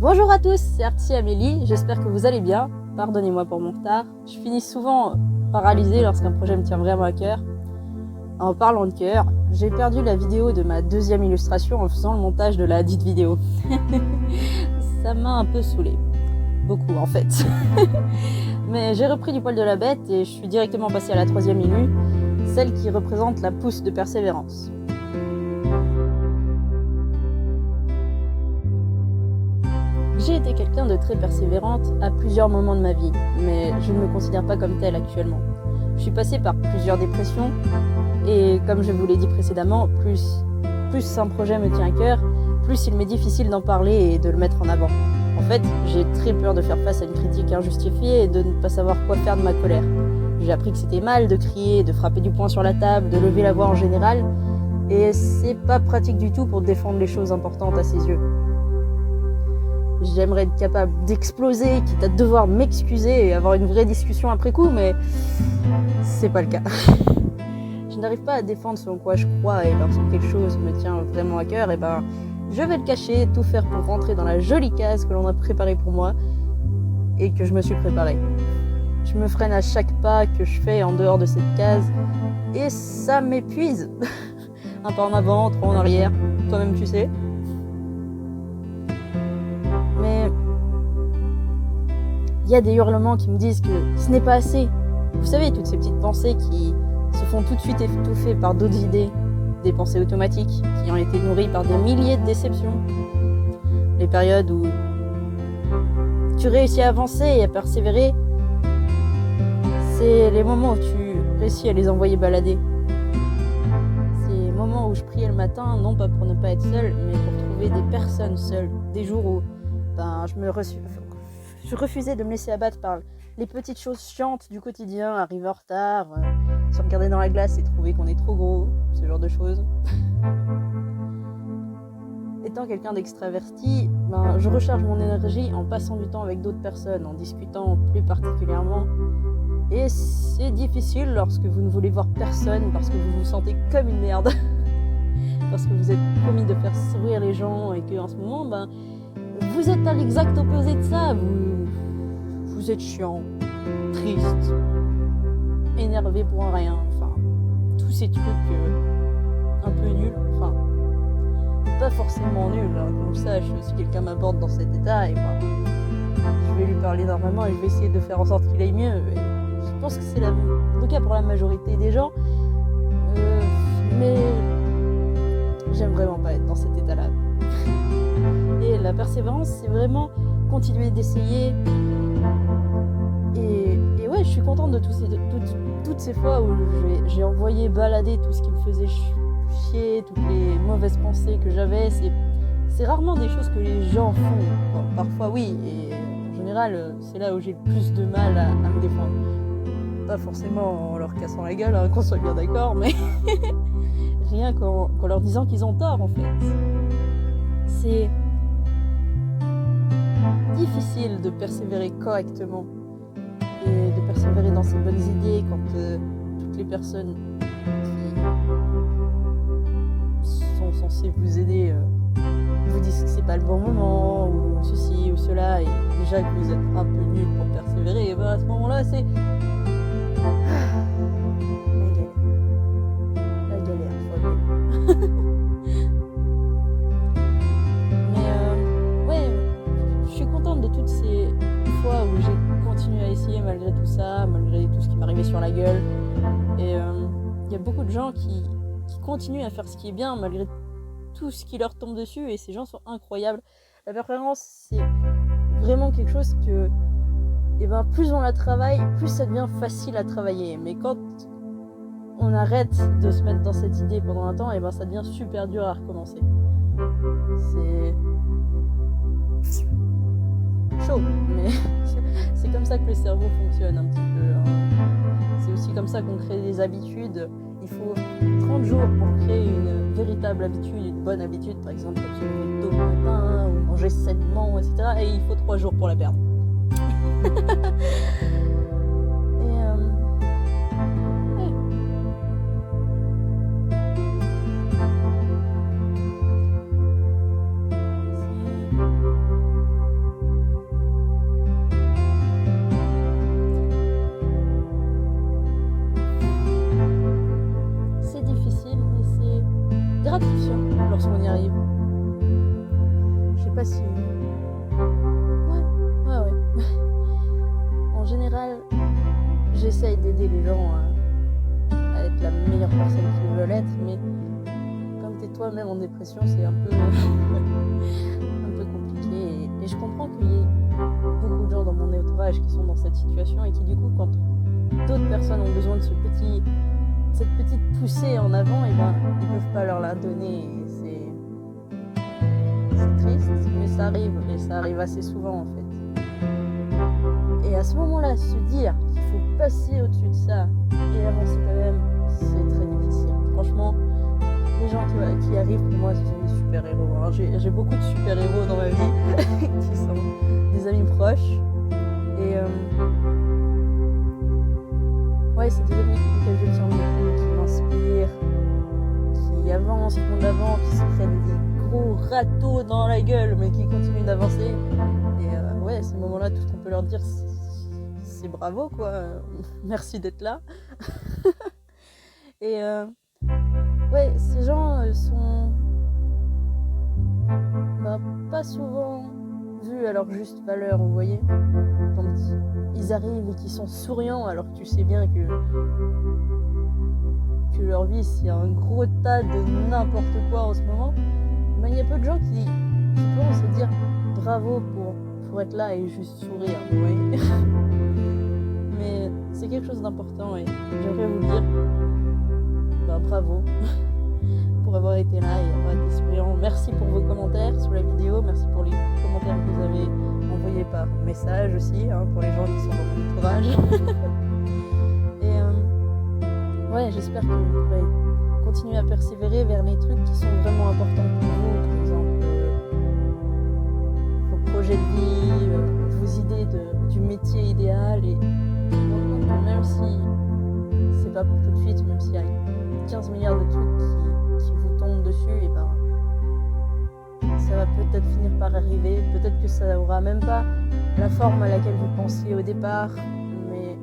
Bonjour à tous, c'est Artie Amélie, j'espère que vous allez bien. Pardonnez-moi pour mon retard. Je finis souvent paralysée lorsqu'un projet me tient vraiment à cœur. En parlant de cœur, j'ai perdu la vidéo de ma deuxième illustration en faisant le montage de la dite vidéo. Ça m'a un peu saoulée. Beaucoup en fait. Mais j'ai repris du poil de la bête et je suis directement passée à la troisième illu, celle qui représente la pousse de persévérance. J'ai été quelqu'un de très persévérante à plusieurs moments de ma vie, mais je ne me considère pas comme telle actuellement. Je suis passée par plusieurs dépressions et comme je vous l'ai dit précédemment, plus un projet me tient à cœur, plus il m'est difficile d'en parler et de le mettre en avant. En fait, j'ai très peur de faire face à une critique injustifiée et de ne pas savoir quoi faire de ma colère. J'ai appris que c'était mal de crier, de frapper du poing sur la table, de lever la voix en général, et c'est pas pratique du tout pour défendre les choses importantes à ses yeux. J'aimerais être capable d'exploser, quitte à devoir m'excuser et avoir une vraie discussion après coup, mais c'est pas le cas. Je n'arrive pas à défendre ce en quoi je crois et lorsque quelque chose me tient vraiment à cœur, je vais le cacher, tout faire pour rentrer dans la jolie case que l'on a préparée pour moi et que je me suis préparée. Je me freine à chaque pas que je fais en dehors de cette case et ça m'épuise. Un pas en avant, trois en arrière, toi-même tu sais. Mais il y a des hurlements qui me disent que ce n'est pas assez. Vous savez, toutes ces petites pensées qui se font tout de suite étouffer par d'autres idées, des pensées automatiques qui ont été nourries par des milliers de déceptions. Les périodes où tu réussis à avancer et à persévérer, c'est les moments où tu réussis à les envoyer balader. C'est les moments où je priais le matin, non pas pour ne pas être seule, mais pour trouver des personnes seules. Des jours où je refusais de me laisser abattre par les petites choses chiantes du quotidien, arriver en retard, se regarder dans la glace et trouver qu'on est trop gros, ce genre de choses. Étant quelqu'un d'extraverti, je recharge mon énergie en passant du temps avec d'autres personnes, en discutant plus particulièrement. Et c'est difficile lorsque vous ne voulez voir personne parce que vous vous sentez comme une merde. Parce que vous êtes promis de faire sourire les gens et qu'en ce moment, vous êtes à l'exact opposé de ça. Vous êtes chiant, triste, énervé pour un rien. Enfin, tous ces trucs un peu nuls. Enfin, pas forcément nuls. Comme ça, si quelqu'un m'aborde dans cet état, je vais lui parler normalement et je vais essayer de faire en sorte qu'il aille mieux. Et je pense que c'est le cas pour la majorité des gens. Mais j'aime vraiment pas être dans cet état-là. Et la persévérance, c'est vraiment continuer d'essayer. Et ouais, je suis contente de toutes ces fois où j'ai envoyé balader tout ce qui me faisait chier, toutes les mauvaises pensées que j'avais. C'est rarement des choses que les gens font. Bon, parfois oui, et en général, c'est là où j'ai le plus de mal à me défendre. Pas forcément en leur cassant la gueule, qu'on soit bien d'accord, mais rien qu'en leur disant qu'ils ont tort en fait. C'est difficile de persévérer correctement et de persévérer dans ses bonnes idées quand toutes les personnes qui sont censées vous aider vous disent que c'est pas le bon moment ou ceci ou cela et déjà que vous êtes un peu nul pour persévérer, et à ce moment-là c'est la galère. De toutes ces fois où j'ai continué à essayer malgré tout ça, malgré tout ce qui m'arrivait sur la gueule. Et il y a beaucoup de gens qui continuent à faire ce qui est bien malgré tout ce qui leur tombe dessus et ces gens sont incroyables. La persévérance, c'est vraiment quelque chose que plus on la travaille, plus ça devient facile à travailler. Mais quand on arrête de se mettre dans cette idée pendant un temps, ça devient super dur à recommencer. C'est chaud, mais c'est comme ça que le cerveau fonctionne un petit peu. C'est aussi comme ça qu'on crée des habitudes. Il faut 30 jours pour créer une véritable habitude, une bonne habitude, par exemple comme se lever tôt le matin ou manger sainement, etc. Et il faut 3 jours pour la perdre. pas si... Ouais. En général, j'essaye d'aider les gens à être la meilleure personne qu'ils veulent être, mais comme t'es toi-même en dépression, c'est un peu, un peu compliqué. Et je comprends qu'il y ait beaucoup de gens dans mon entourage qui sont dans cette situation et qui, du coup, quand d'autres personnes ont besoin de cette petite poussée en avant, et ben, ils peuvent pas leur la donner. Et c'est triste, mais ça arrive, et ça arrive assez souvent en fait. Et à ce moment-là, se dire qu'il faut passer au-dessus de ça et avancer quand même, c'est très difficile. Franchement, les gens qui arrivent pour moi, ce sont des super-héros. Hein. J'ai beaucoup de super-héros dans ma vie qui sont des amis proches. Et ouais, c'est des amis auxquels je tiens beaucoup, qui m'inspirent, qui avancent, qui vont de l'avant, qui se prennent des gros râteaux dans la gueule, mais qui continuent d'avancer. Et ouais, à ces moments-là, tout ce qu'on peut leur dire, c'est bravo, quoi. Merci d'être là. Et ouais, ces gens sont pas souvent vus à leur juste valeur, vous voyez. Quand ils arrivent et qu'ils sont souriants, alors que tu sais bien que leur vie, c'est un gros tas de n'importe quoi en ce moment. Mais il y a peu de gens qui pourront se dire bravo pour être là et juste sourire, vous voyez. Mais c'est quelque chose d'important et j'aimerais vous dire bravo pour avoir été là et avoir été souriant. Merci pour vos commentaires sous la vidéo, merci pour les commentaires que vous avez envoyés par message aussi, hein, pour les gens qui sont dans mon entourage. Et ouais, j'espère que vous pourrez continuer à persévérer vers les trucs qui sont vraiment importants pour vous, par exemple vos projets de vie, vos idées du métier idéal, et même si c'est pas pour tout de suite, même s'il y a 15 milliards de trucs qui vous tombent dessus, et ben ça va peut-être finir par arriver, peut-être que ça aura même pas la forme à laquelle vous pensiez au départ, mais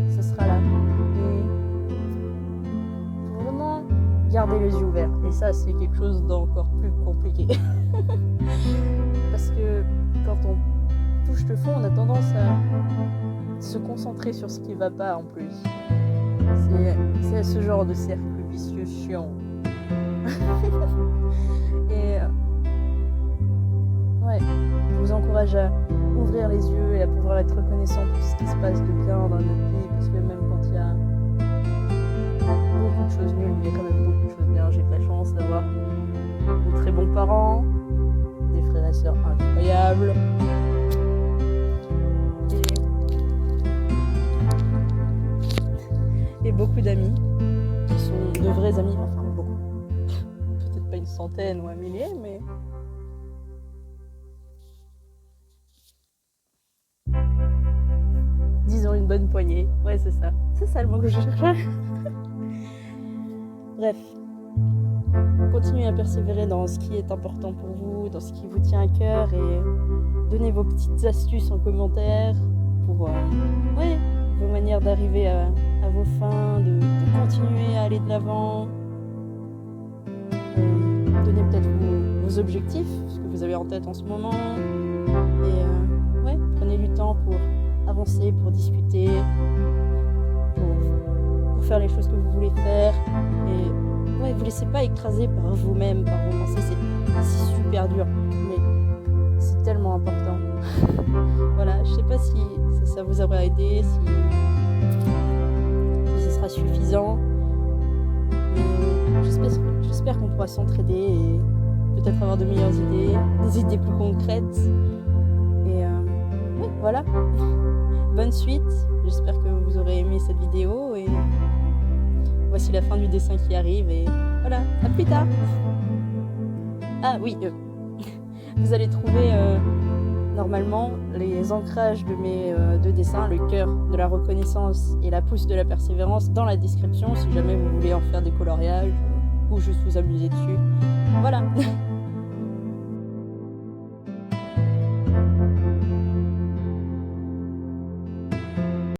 ça sera là. Et faut vraiment garder les yeux ouverts, et ça c'est quelque chose d'encore plus compliqué. Parce que quand on touche le fond, on a tendance à se concentrer sur ce qui va pas en plus. C'est ce genre de cercle vicieux chiant. Et ouais, je vous encourage à ouvrir les yeux et à pouvoir être reconnaissant pour ce qui se passe de bien dans notre vie, parce que même quand il y a beaucoup de choses nulles, il y a quand même beaucoup de choses bien. J'ai de la chance d'avoir de très bons parents, des frères et sœurs incroyables, et beaucoup d'amis qui sont de vrais amis, enfin beaucoup, peut-être pas une centaine ou un millier, mais disons une bonne poignée. Ouais, c'est ça le mot que je cherchais. Bref, continuez à persévérer dans ce qui est important pour vous, dans ce qui vous tient à cœur, et donnez vos petites astuces en commentaire pour vos manières d'arriver à vos fins, de continuer à aller de l'avant. Donnez peut-être vos objectifs, ce que vous avez en tête en ce moment. Et prenez du temps pour avancer, pour discuter, pour faire les choses que vous voulez faire. Et vous laissez pas écraser par vous-même, par vos pensées. C'est super dur, mais c'est tellement important. Voilà, je sais pas si ça vous aura aidé, si ce sera suffisant. Mais j'espère qu'on pourra s'entraider et peut-être avoir de meilleures idées, des idées plus concrètes. Et voilà. Bonne suite. J'espère que vous aurez aimé cette vidéo, et voici la fin du dessin qui arrive, et voilà, à plus tard. Ah oui, vous allez trouver normalement les ancrages de mes deux dessins, le cœur de la reconnaissance et la pousse de la persévérance, dans la description si jamais vous voulez en faire des coloriages ou juste vous amuser dessus. Voilà.